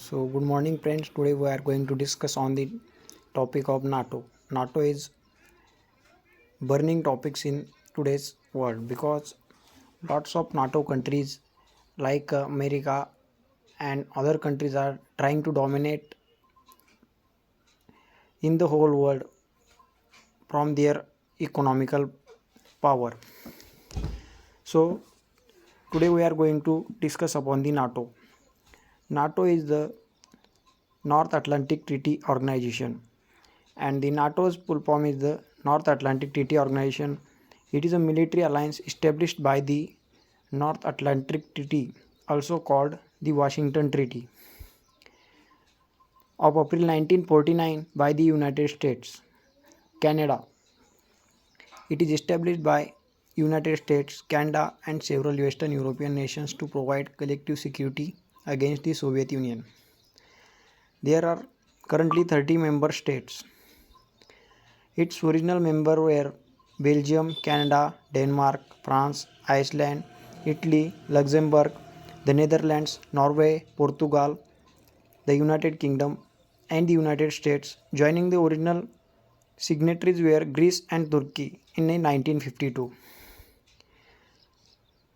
So, good morning, friends. Today we are going to discuss on the topic of NATO. NATO is burning topics in today's world because lots of NATO countries like America and other countries are trying to dominate in the whole world from their economical power. So, today we are going to discuss upon the NATO. NATO is the North Atlantic Treaty Organization, and the NATO's full form is the North Atlantic Treaty Organization. It is a military alliance established by the North Atlantic Treaty, also called the Washington Treaty, of April 1949 by the United States, Canada. It is established by United States, Canada, and several Western European nations to provide collective security against the Soviet Union. There are currently 30 member states. Its original members were Belgium, Canada, Denmark, France, Iceland, Italy, Luxembourg, the Netherlands, Norway, Portugal, the United Kingdom, and the United States. Joining the original signatories were Greece and Turkey in 1952.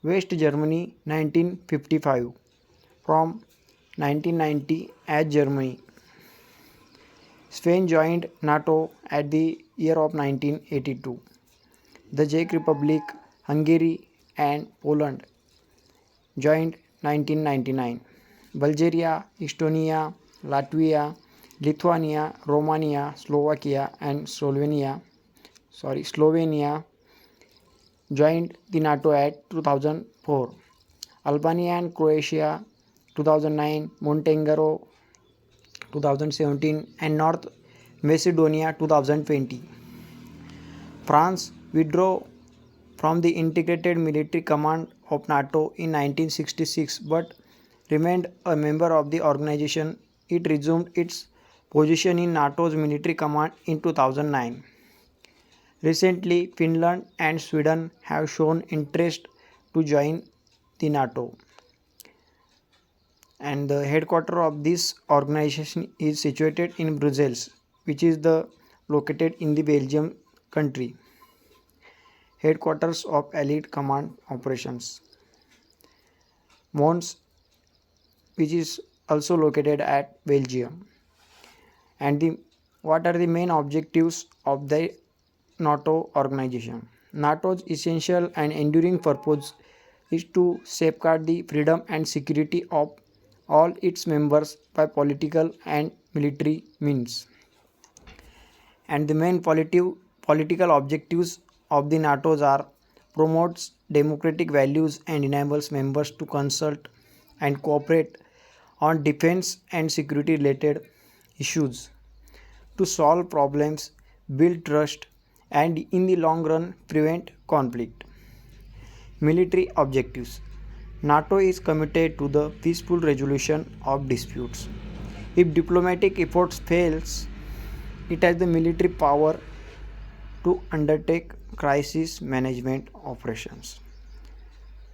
West Germany 1955. From 1990 as Germany. Spain joined NATO at the year of 1982. The Czech Republic, Hungary, and Poland joined 1999. Bulgaria, Estonia, Latvia, Lithuania, Romania, Slovakia, and Slovenia joined the NATO at 2004. Albania and Croatia 2009, Montenegro 2017, and North Macedonia 2020. France withdrew from the Integrated Military Command of NATO in 1966 but remained a member of the organization. It resumed its position in NATO's military command in 2009. Recently, Finland and Sweden have shown interest to join the NATO, and the headquarters of this organization is situated in Brussels, which is located in the Belgium country. Headquarters of Elite Command Operations, Mons, which is also located at Belgium. And what are the main objectives of the NATO organization? NATO's essential and enduring purpose is to safeguard the freedom and security of all its members by political and military means. And the main political objectives of the NATOs are promotes democratic values and enables members to consult and cooperate on defense and security related issues to solve problems, build trust, and in the long run prevent conflict. Military objectives. NATO is committed to the peaceful resolution of disputes. If diplomatic efforts fails, it has the military power to undertake crisis management operations.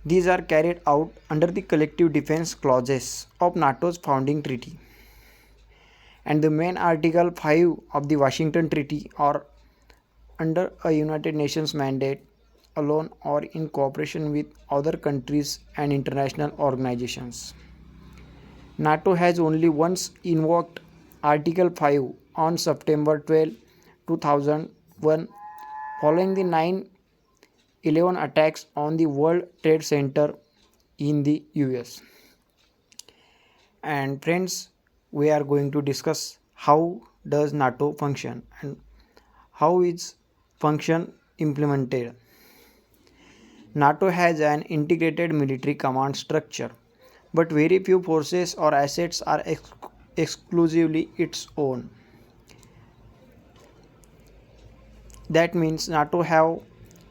These are carried out under the collective defense clauses of NATO's founding treaty. And the main Article 5 of the Washington Treaty are under a United Nations mandate alone or in cooperation with other countries and international organizations. NATO has only once invoked Article 5 on September 12, 2001 following the 9/11 attacks on the World Trade Center in the US. And friends, we are going to discuss how does NATO function and how its function implemented. NATO has an integrated military command structure, but very few forces or assets are exclusively its own. That means NATO have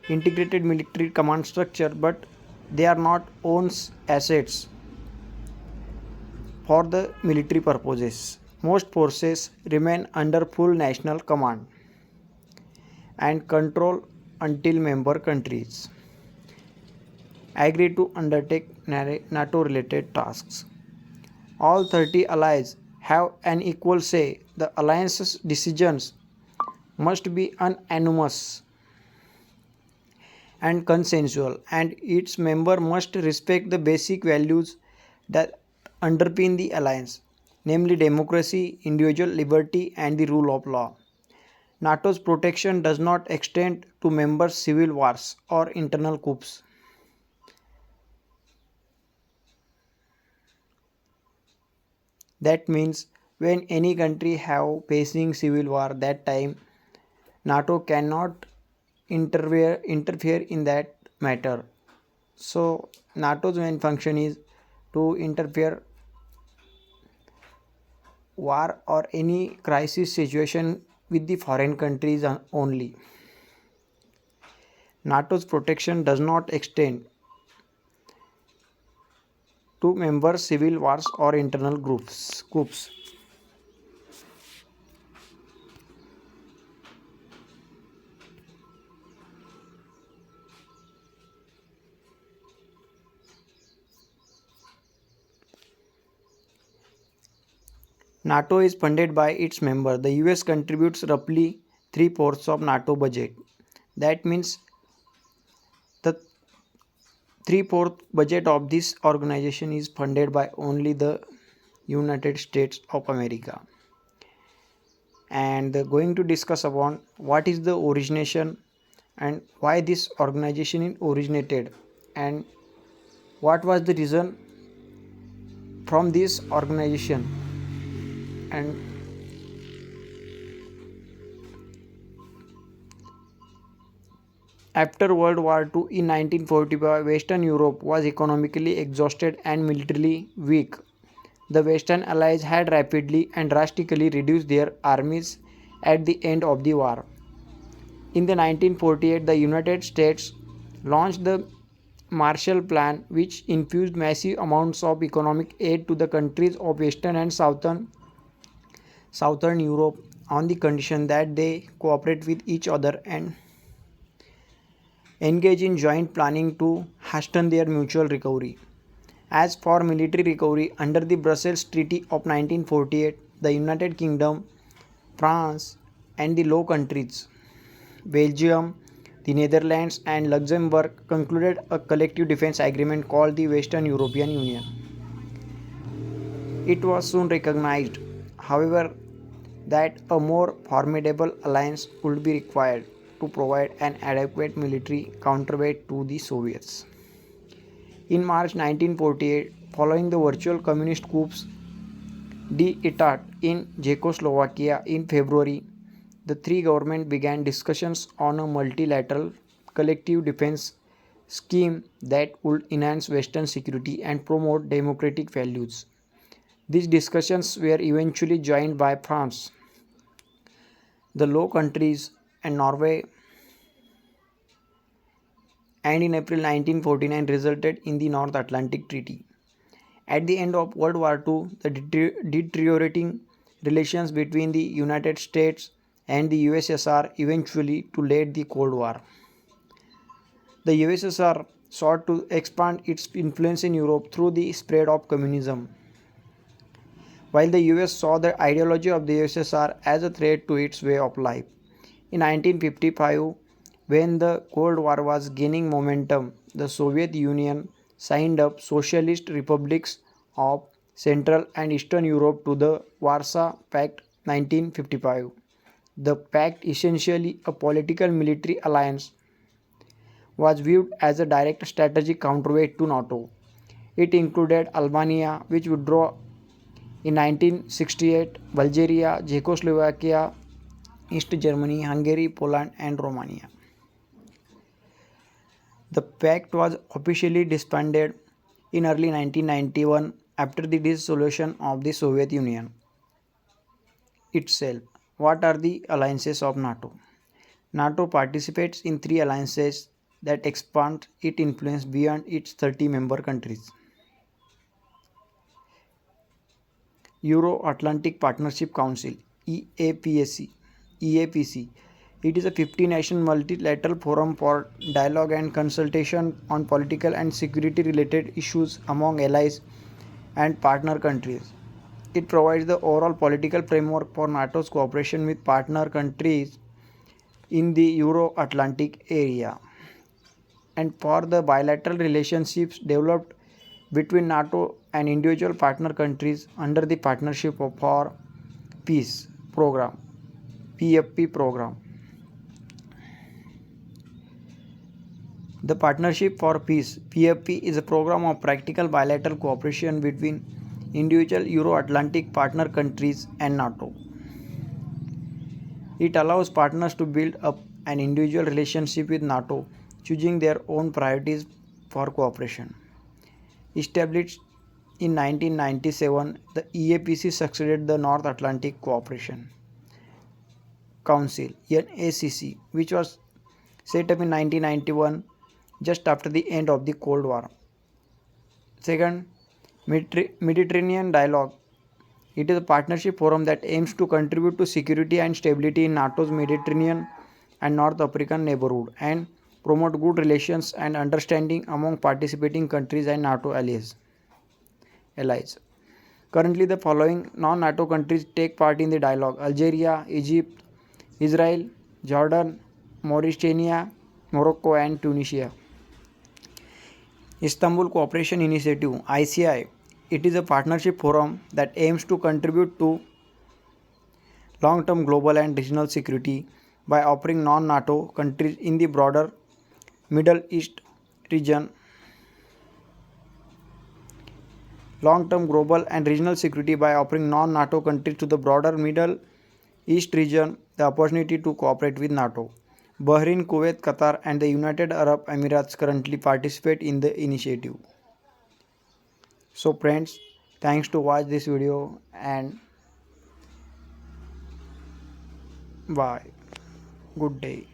integrated military command structure, but they are not owns assets for the military purposes. Most forces remain under full national command and control until member countries agree to undertake NATO related tasks. All 30 allies have an equal say. The alliance's decisions must be unanimous and consensual, and its member must respect the basic values that underpin the alliance, namely democracy, individual liberty, and the rule of law. NATO's protection does not extend to members' civil wars or internal coups. That means when any country have facing civil war, that time NATO cannot interfere in that matter. So NATO's main function is to interfere war or any crisis situation with the foreign countries only. NATO's protection does not extend to members' civil wars or internal groups. NATO is funded by its member. The US contributes roughly three-fourths of NATO budget. That means the three-fourth budget of this organization is funded by only the United States of America. And going to discuss about what is the origination and why this organization is originated and what was the reason from this organization. And after World War II in 1945, Western Europe was economically exhausted and militarily weak. The Western Allies had rapidly and drastically reduced their armies at the end of the war. In the 1948, the United States launched the Marshall Plan, which infused massive amounts of economic aid to the countries of Western and Southern Europe on the condition that they cooperate with each other and engage in joint planning to hasten their mutual recovery. As for military recovery, under the Brussels Treaty of 1948, the United Kingdom, France, and the Low Countries, Belgium, the Netherlands, and Luxembourg concluded a collective defense agreement called the Western European Union. It was soon recognized, however, that a more formidable alliance would be required to provide an adequate military counterweight to the Soviets. In March 1948, following the virtual communist coups d'etat in Czechoslovakia in February, the three governments began discussions on a multilateral collective defense scheme that would enhance Western security and promote democratic values. These discussions were eventually joined by France, the Low Countries, and Norway, and in April 1949 resulted in the North Atlantic Treaty. At the end of World War II, the deteriorating relations between the United States and the USSR eventually to led the Cold War. The USSR sought to expand its influence in Europe through the spread of communism, while the US saw the ideology of the USSR as a threat to its way of life. In 1955, when the Cold War was gaining momentum, the Soviet Union signed up Socialist Republics of Central and Eastern Europe to the Warsaw Pact 1955. The pact, essentially a political military alliance, was viewed as a direct strategic counterweight to NATO. It included Albania, which withdrew in 1968, Bulgaria, Czechoslovakia, East Germany, Hungary, Poland, and Romania. The pact was officially disbanded in early 1991 after the dissolution of the Soviet Union itself. What are the alliances of NATO? NATO participates in three alliances that expand its influence beyond its 30 member countries. Euro-Atlantic Partnership Council EAPC. It is a 50-nation multilateral forum for dialogue and consultation on political and security related issues among allies and partner countries. It provides the overall political framework for NATO's cooperation with partner countries in the Euro-Atlantic area and for the bilateral relationships developed between NATO and individual partner countries under the Partnership for Peace program (PFP program). The Partnership for Peace (PFP) is a program of practical bilateral cooperation between individual Euro-Atlantic partner countries and NATO. It allows partners to build up an individual relationship with NATO, choosing their own priorities for cooperation. Established in 1997, the EAPC succeeded the North Atlantic Cooperation Council (NACC), which was set up in 1991 just after the end of the Cold War. Second, Mediterranean Dialogue. It is a partnership forum that aims to contribute to security and stability in NATO's Mediterranean and North African neighborhood and promote good relations and understanding among participating countries and NATO allies. Currently, the following non-NATO countries take part in the dialogue: Algeria, Egypt, Israel, Jordan, Mauritania, Morocco, and Tunisia. Istanbul Cooperation Initiative (ICI). It is a partnership forum that aims to contribute to long-term global and regional security by offering non-NATO countries in the broader Middle East region long-term global and regional security by offering non-NATO countries to the broader Middle East region the opportunity to cooperate with NATO. Bahrain, Kuwait, Qatar, and the United Arab Emirates currently participate in the initiative. So friends, thanks to watch this video and bye. Good day.